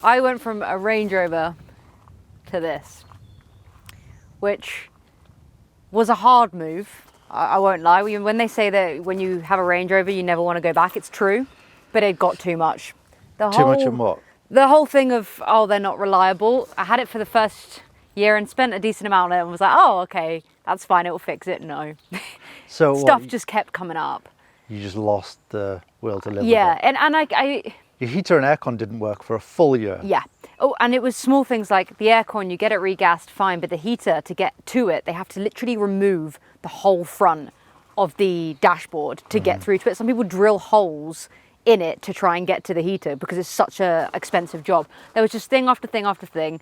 I went from a Range Rover to this, which was a hard move. I won't lie. When they say that when you have a Range Rover, you never want to go back, it's true, but it got too much. Too much in what? The whole thing of, oh, they're not reliable. I had it for the first year and spent a decent amount on it and was like, oh, okay, that's fine, it will fix it. No. So Stuff just kept coming up. You just lost the will to live with it. Yeah, and I Your heater and aircon didn't work for a full year. Yeah. Oh, and it was small things like the aircon, you get it regassed, fine, but the heater, to get to it, they have to literally remove the whole front of the dashboard to get through to it. Some people drill holes in it to try and get to the heater because it's such a expensive job. There was just thing after thing after thing.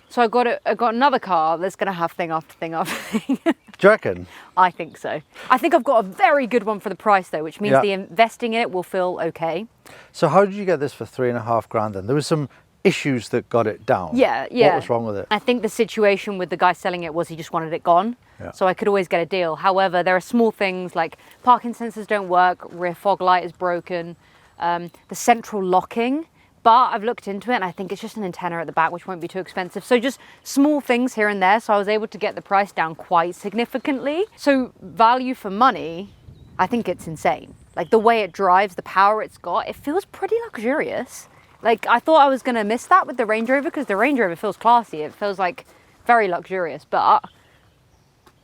So I got another car that's going to have thing after thing after thing. Do you reckon? I think so. I think I've got a very good one for the price though, which means the investing in it will feel okay. So how did you get this for $3,500 then? There was some issues that got it down. Yeah. What was wrong with it? I think the situation with the guy selling it was he just wanted it gone. Yeah. So I could always get a deal. However, there are small things like parking sensors don't work, rear fog light is broken, the central locking. But I've looked into it and I think it's just an antenna at the back, which won't be too expensive. So just small things here and there. So I was able to get the price down quite significantly. So value for money, I think it's insane. Like the way it drives, the power it's got, it feels pretty luxurious. Like I thought I was gonna miss that with the Range Rover because the Range Rover feels classy. It feels like very luxurious, but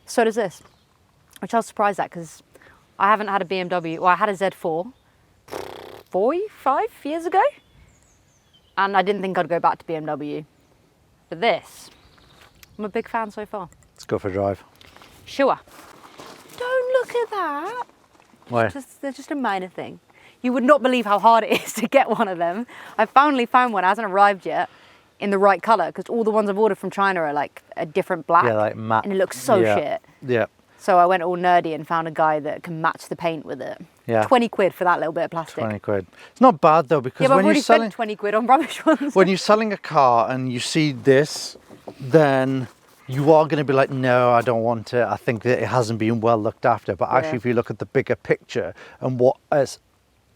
so does this, which I was surprised at because I haven't had a BMW. Well, I had a Z4 5 years ago. And I didn't think I'd go back to BMW. But this, I'm a big fan so far. Let's go for a drive. Sure. Don't look at that. Why? They're just a minor thing. You would not believe how hard it is to get one of them. I finally found one, it hasn't arrived yet, in the right colour, because all the ones I've ordered from China are like a different black. Yeah, like matte. And it looks so shit. Yeah. So I went all nerdy and found a guy that can match the paint with it. Yeah. 20 quid for that little bit of plastic. 20 quid. It's not bad though, because Yeah, but when I've you're already selling... spent 20 quid on rubbish ones. When you're selling a car and you see this, then you are going to be like, no, I don't want it. I think that it hasn't been well looked after. But actually, if you look at the bigger picture and what is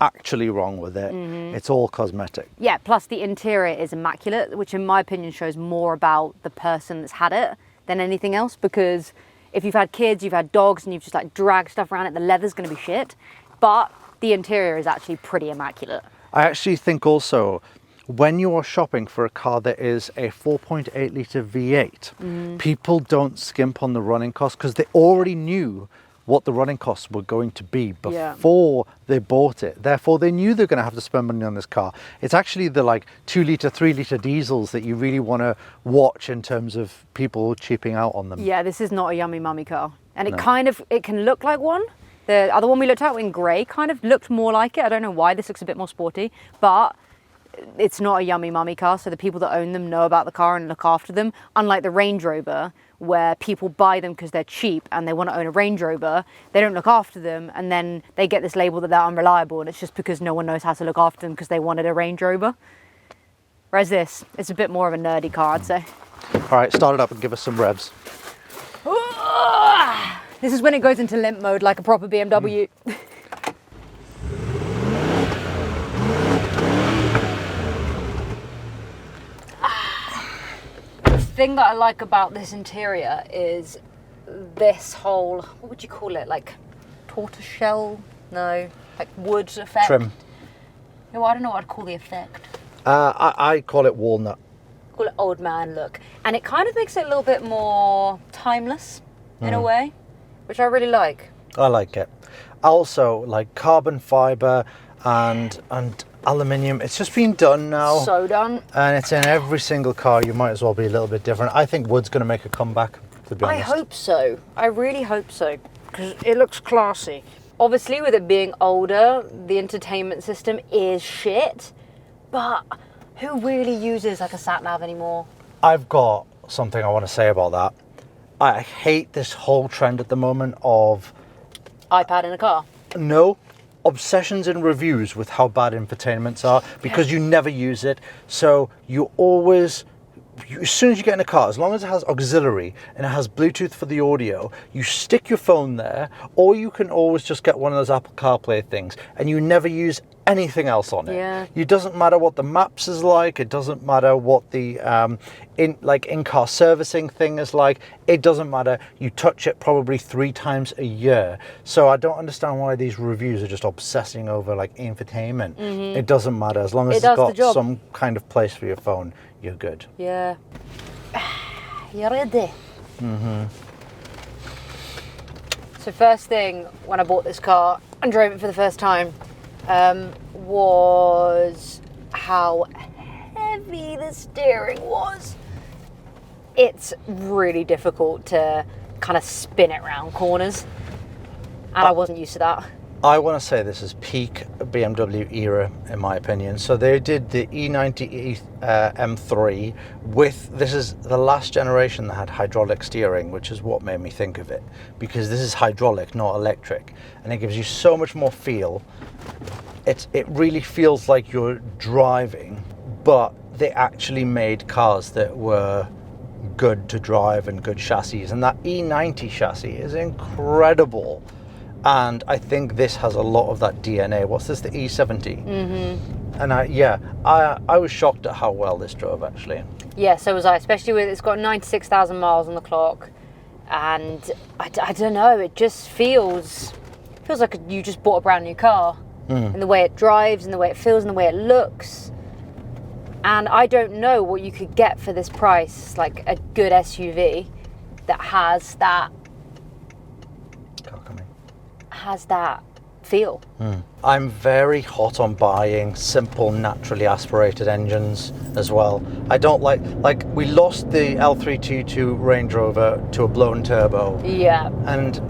actually wrong with it, it's all cosmetic. Yeah, plus the interior is immaculate, which in my opinion shows more about the person that's had it than anything else, because if you've had kids, you've had dogs, and you've just like dragged stuff around it, the leather's going to be shit. But the interior is actually pretty immaculate. I actually think also, when you are shopping for a car that is a 4.8 litre V8, people don't skimp on the running costs because they already knew what the running costs were going to be before they bought it. Therefore, they knew they're going to have to spend money on this car. It's actually the like 2 litre, 3 litre diesels that you really want to watch in terms of people cheaping out on them. Yeah, this is not a yummy mummy car. And it can look like one. The other one we looked at in grey kind of looked more like it. I don't know why, this looks a bit more sporty, but it's not a yummy mummy car. So the people that own them know about the car and look after them. Unlike the Range Rover, where people buy them because they're cheap and they want to own a Range Rover, they don't look after them, and then they get this label that they're unreliable, and it's just because no one knows how to look after them because they wanted a Range Rover. Whereas this, it's a bit more of a nerdy car, I'd say. All right, start it up and give us some revs. This is when it goes into limp mode like a proper BMW. The thing that I like about this interior is this whole, what would you call it? Like tortoise shell? No, like wood effect. Trim. No, I don't know what I'd call the effect. I call it walnut. Call it old man look. And it kind of makes it a little bit more timeless in a way, which I really like. I like it. Also, like carbon fibre and aluminium. It's just been done now. So done. And it's in every single car. You might as well be a little bit different. I think wood's going to make a comeback, to be honest. I hope so. I really hope so, because it looks classy. Obviously, with it being older, the entertainment system is shit, but who really uses like a sat-nav anymore? I've got something I want to say about that. I hate this whole trend at the moment of... iPad in a car? No. Obsessions and reviews with how bad infotainments are, because you never use it. So you always... as soon as you get in a car, as long as it has auxiliary and it has Bluetooth for the audio, you stick your phone there, or you can always just get one of those Apple CarPlay things, and you never use anything else on it. Yeah. It doesn't matter what the maps is like. It doesn't matter what the in-car servicing thing is like. It doesn't matter. You touch it probably 3 times a year. So I don't understand why these reviews are just obsessing over like infotainment. It doesn't matter as long as it's got some kind of place for your phone. You're good. Yeah. You're ready. So first thing when I bought this car and drove it for the first time was how heavy the steering was. It's really difficult to kind of spin it around corners, and I wasn't used to that. I want to say this is peak BMW era, in my opinion. So they did the E90 M3 with, this is the last generation that had hydraulic steering, which is what made me think of it, because this is hydraulic, not electric, and it gives you so much more feel. It really feels like you're driving, but they actually made cars that were good to drive and good chassis, and that E90 chassis is incredible. And I think this has a lot of that DNA. What's this, the E70? And I was shocked at how well this drove, actually. Yeah, so was I, especially with, it's got 96,000 miles on the clock. And I don't know, it just feels like you just bought a brand new car. In the way it drives, in the way it feels, in the way it looks. And I don't know what you could get for this price, like a good SUV that has that feel. I'm very hot on buying simple, naturally aspirated engines as well. I don't like we lost the L322 Range Rover to a blown turbo. Yeah. And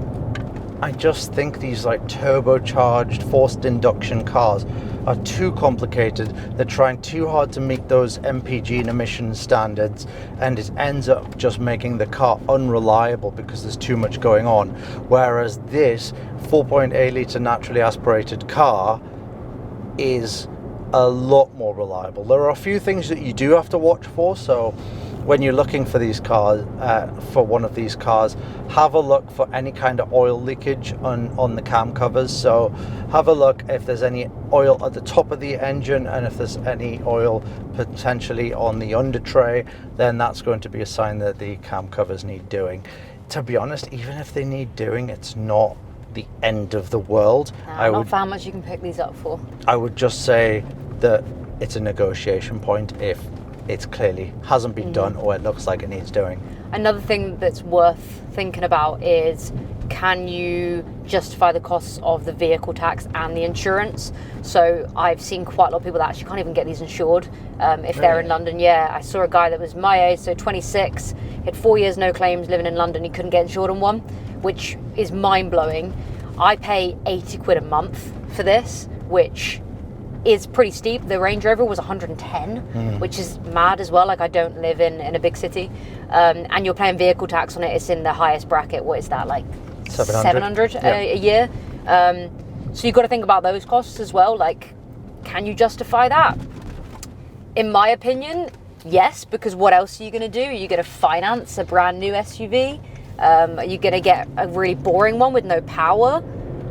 I just think these like turbocharged forced induction cars are too complicated. They're trying too hard to meet those MPG and emission standards, and it ends up just making the car unreliable because there's too much going on. Whereas this 4.8 litre naturally aspirated car is a lot more reliable. There are a few things that you do have to watch for. So when you're looking for these cars, for one of these cars, have a look for any kind of oil leakage on the cam covers. So have a look if there's any oil at the top of the engine, and if there's any oil potentially on the under tray, then that's going to be a sign that the cam covers need doing. To be honest, even if they need doing, it's not the end of the world. Not for how much you can pick these up for. I would just say that it's a negotiation point if it clearly hasn't been done or it looks like it needs doing. Another thing that's worth thinking about is, can you justify the costs of the vehicle tax and the insurance? So I've seen quite a lot of people that actually can't even get these insured if they're in London. Yeah, I saw a guy that was my age, so 26, had 4 years no claims, living in London. He couldn't get insured on one, which is mind-blowing. I pay 80 quid a month for this, which is pretty steep. The Range Rover was 110, which is mad as well. Like, I don't live in a big city. And you're paying vehicle tax on it. It's in the highest bracket. What is that, like 700 a year? So you've got to think about those costs as well. Like, can you justify that? In my opinion, yes, because what else are you going to do? Are you going to finance a brand new SUV? Are you going to get a really boring one with no power?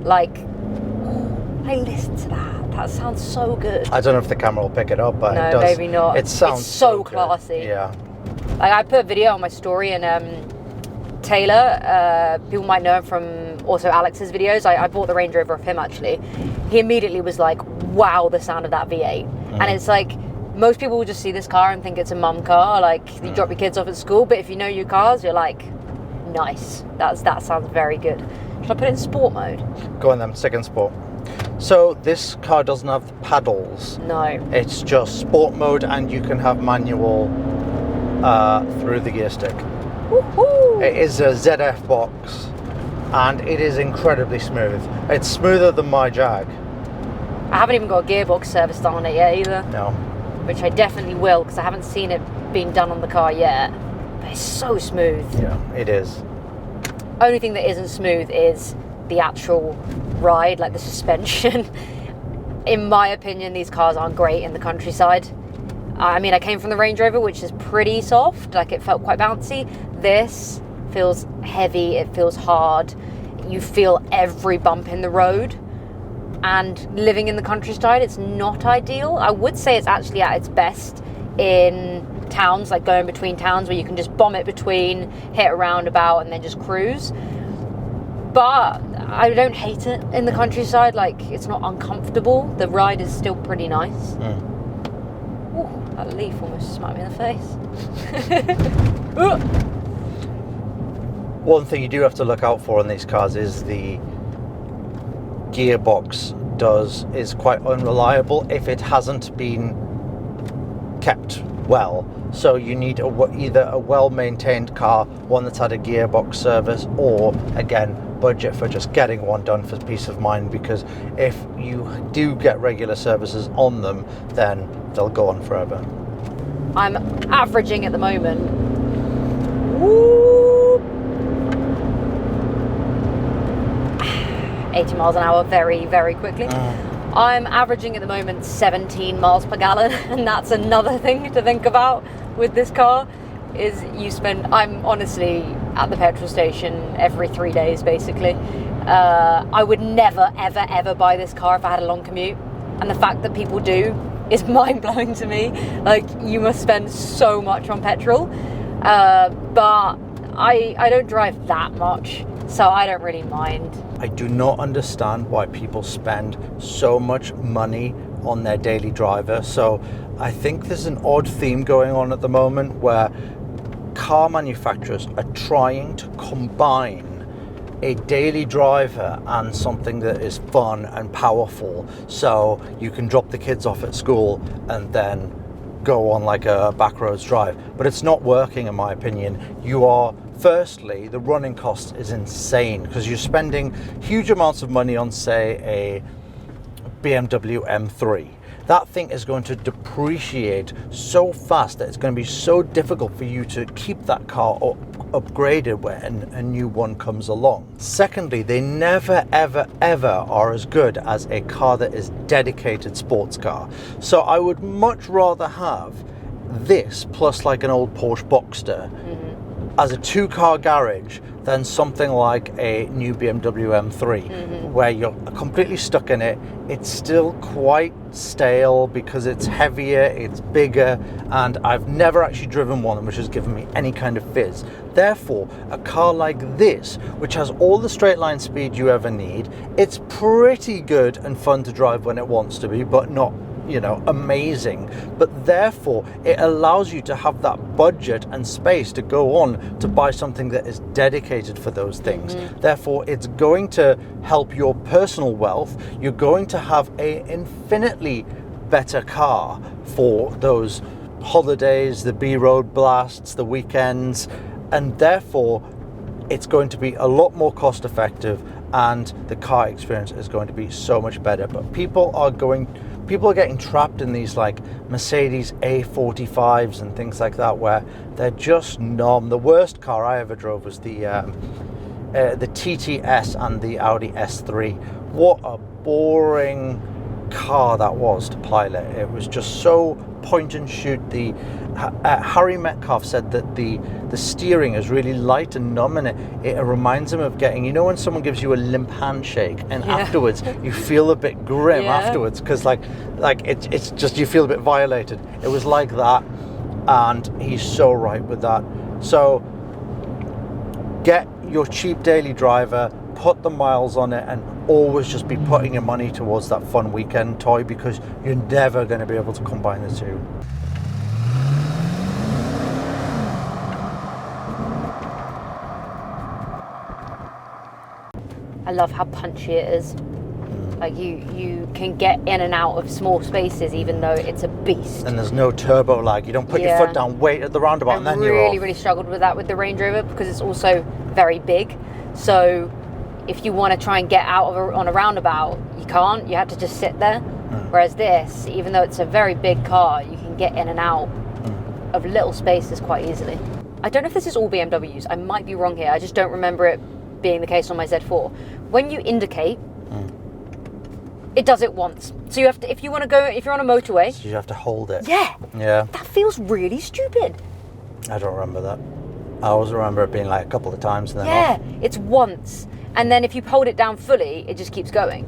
Like, I listen to that. That sounds so good. I don't know if the camera will pick it up, but no, it does. Maybe not. It sounds it's so good. classy. Yeah. Like, I put a video on my story, and Taylor, people might know him from AutoAlex's videos. I bought the Range Rover off him, actually. He immediately was like, wow, the sound of that V8. And it's like, most people will just see this car and think it's a mum car, like you drop your kids off at school, but if you know your cars, you're like, nice. That sounds very good. Should I put it in sport mode? Go on then, stick in sport. So this car doesn't have the paddles. No. It's just sport mode, and you can have manual through the gear stick. Woohoo! It is a ZF box, and it is incredibly smooth. It's smoother than my Jag. I haven't even got a gearbox service done on it yet either. No. Which I definitely will, because I haven't seen it being done on the car yet. But it's so smooth. Yeah, it is. Only thing that isn't smooth is the actual ride, like the suspension. In my opinion, these cars aren't great in the countryside. I mean, I came from the Range Rover, which is pretty soft, like it felt quite bouncy. This feels heavy, it feels hard. You feel every bump in the road. and living in the countryside, it's not ideal. I would say it's actually at its best in towns, like going between towns where you can just bomb it between, hit a roundabout and then just cruise. But I don't hate it in the countryside. Like, it's not uncomfortable. The ride is still pretty nice. Ooh, that leaf almost smacked me in the face. One thing you do have to look out for in these cars is the gearbox is quite unreliable if it hasn't been kept well. So you need either a well-maintained car, one that's had a gearbox service, or again, budget for just getting one done for peace of mind, because if you do get regular services on them, then they'll go on forever. I'm averaging at the moment. Woo! 80 miles an hour very, very quickly. I'm averaging at the moment 17 miles per gallon, and that's another thing to think about with this car. Is I'm honestly at the petrol station every 3 days basically. I would never ever ever buy this car if I had a long commute, and the fact that people do is mind-blowing to me. Like, you must spend so much on petrol, but I don't drive that much, so I don't really mind. I do not understand why people spend so much money on their daily driver. So I think there's an odd theme going on at the moment where car manufacturers are trying to combine a daily driver and something that is fun and powerful, so you can drop the kids off at school and then go on like a backroads drive. But it's not working, in my opinion. Firstly, the running cost is insane because you're spending huge amounts of money on, say, a BMW M3. That thing is going to depreciate so fast that it's going to be so difficult for you to keep that car upgraded when a new one comes along. Secondly, they never, ever, ever are as good as a car that is dedicated sports car. So I would much rather have this plus like an old Porsche Boxster as a two-car garage than something like a new BMW M3 where you're completely stuck in it. It's still quite stale because it's heavier, it's bigger, and I've never actually driven one which has given me any kind of fizz. Therefore, a car like this, which has all the straight line speed you ever need, it's pretty good and fun to drive when it wants to be, but not, amazing. But therefore, it allows you to have that budget and space to go on to buy something that is dedicated for those things. Therefore, it's going to help your personal wealth. You're going to have an infinitely better car for those holidays, the B-road blasts, the weekends, and therefore, it's going to be a lot more cost effective, and the car experience is going to be so much better. But people are getting trapped in these like Mercedes A45s and things like that where they're just numb. The worst car I ever drove was the TTS and the Audi S3. What a boring car that was to pilot. It was just so point and shoot. Harry Metcalf said that the steering is really light and numb, and it reminds him of getting, when someone gives you a limp handshake and afterwards you feel a bit grim afterwards because like it's just, you feel a bit violated. It was like that, and he's so right with that. So get your cheap daily driver, put the miles on it, and always just be putting your money towards that fun weekend toy, because you're never going to be able to combine the two. I love how punchy it is. Like, you can get in and out of small spaces even though it's a beast. And there's no turbo lag. You don't put your foot down, wait at the roundabout, and then you're off. Really struggled with that with the Range Rover because it's also very big. So if you want to try and get out on a roundabout, you can't. You have to just sit there. Whereas this, even though it's a very big car, you can get in and out of little spaces quite easily. I don't know if this is all BMWs. I might be wrong here. I just don't remember it being the case on my Z4. When you indicate, it does it once. So you have to, if you're on a motorway, so you have to hold it. Yeah. That feels really stupid. I don't remember that. I always remember it being like a couple of times and then off. It's once. And then if you hold it down fully, it just keeps going.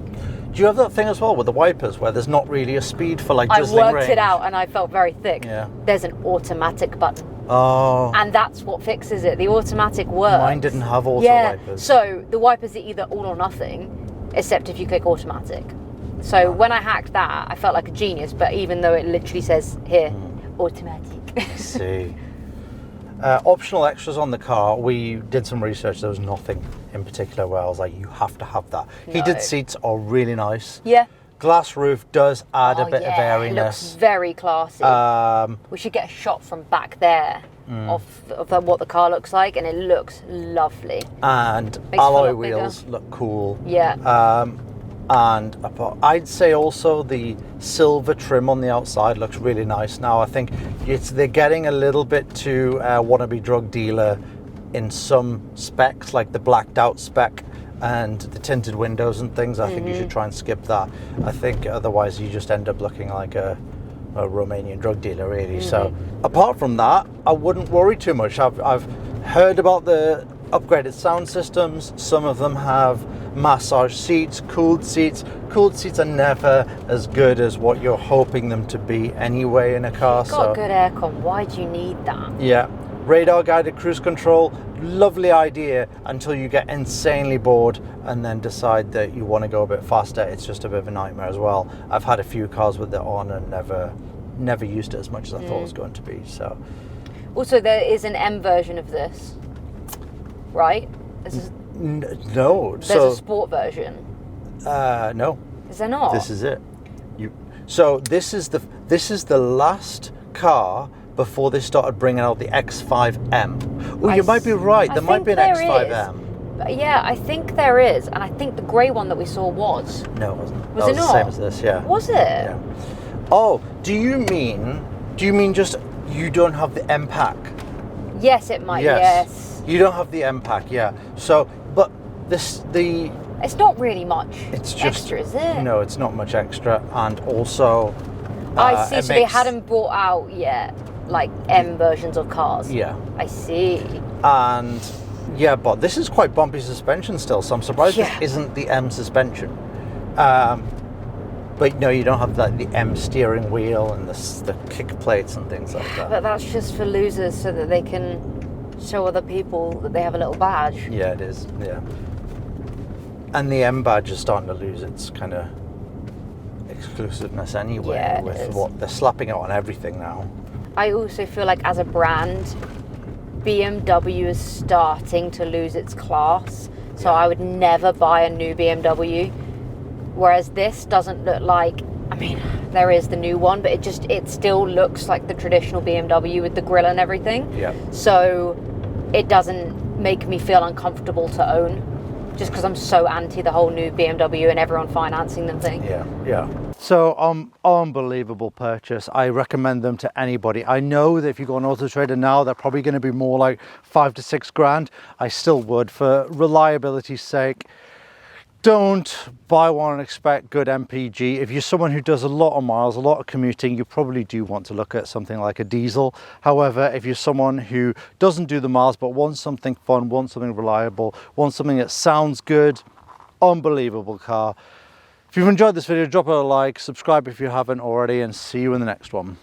Do you have that thing as well with the wipers where there's not really a speed for like I drizzling worked range? it out and I felt very thick. Yeah. There's an automatic button. Oh. And that's what fixes it. The automatic works. Mine didn't have auto yeah. wipers. So the wipers are either all or nothing, except if you click automatic. So when I hacked that, I felt like a genius, but even though it literally says here, automatic. I see. Optional extras on the car, we did some research. There was nothing in particular where I was like, you have to have that. No. Heated seats are really nice. Yeah. Glass roof does add a bit of It airiness. looks very classy. We should get a shot from back there of what the car looks like, and it looks lovely. And Makes it alloy look bigger. wheels look cool. Yeah. And I'd say also the silver trim on the outside looks really nice. Now I think they're getting a little bit too wannabe drug dealer in some specs, like the blacked out spec and the tinted windows and things. I think you should try and skip that. I think otherwise you just end up looking like a Romanian drug dealer, really. So apart from that, I wouldn't worry too much. I've heard about the upgraded sound systems. Some of them have massage seats, cooled seats. Cooled seats are never as good as what you're hoping them to be anyway in a car. It's got good aircon. Why do you need that? Yeah. Radar guided cruise control, lovely idea until you get insanely bored and then decide that you want to go a bit faster. It's just a bit of a nightmare as well. I've had a few cars with it on and never used it as much as I thought it was going to be. So Also, there is an M version of this, right? no. There's So a sport version. no. Is there not? This is it. So this is the last car before they started bringing out the X5M. Oh, you might be right. There might be an X5M. Yeah, I think there is, and I think the grey one that we saw was. No, it wasn't. Was That it the not? same as this, yeah. Was it? Yeah. Oh, do you mean just you don't have the M pack? Yes, it might. Yes. You don't have the M pack, yeah. So, but It's not really much. It's just extra, is it? No, it's not much extra, and also. I see. So they hadn't brought out yet, like M versions of cars. Yeah. I see. And yeah, but this is quite bumpy suspension still, so I'm surprised Yeah. this isn't the M suspension. But no, you don't have like the M steering wheel and the kick plates and things like that. But that's just for losers, so that they can show other people that they have a little badge. Yeah, it is. Yeah. And the M badge is starting to lose its kind of exclusiveness anyway, Yeah, it with is. what they're slapping it on everything now. I also feel like as a brand, BMW is starting to lose its class. So I would never buy a new BMW. Whereas this doesn't look like, I mean, there is the new one, but it still looks like the traditional BMW with the grille and everything. Yeah. So it doesn't make me feel uncomfortable to own, just because I'm so anti the whole new BMW and everyone financing them thing. Yeah. So unbelievable purchase. I recommend them to anybody. I know that if you go on Auto Trader now, they're probably going to be more like $5 to $6 grand. I still would, for reliability's sake. Don't buy one and expect good MPG. If you're someone who does a lot of miles, a lot of commuting, you probably do want to look at something like a diesel. However, if you're someone who doesn't do the miles but wants something fun, wants something reliable, wants something that sounds good, unbelievable car. If you've enjoyed this video, drop it a like, subscribe if you haven't already, and see you in the next one.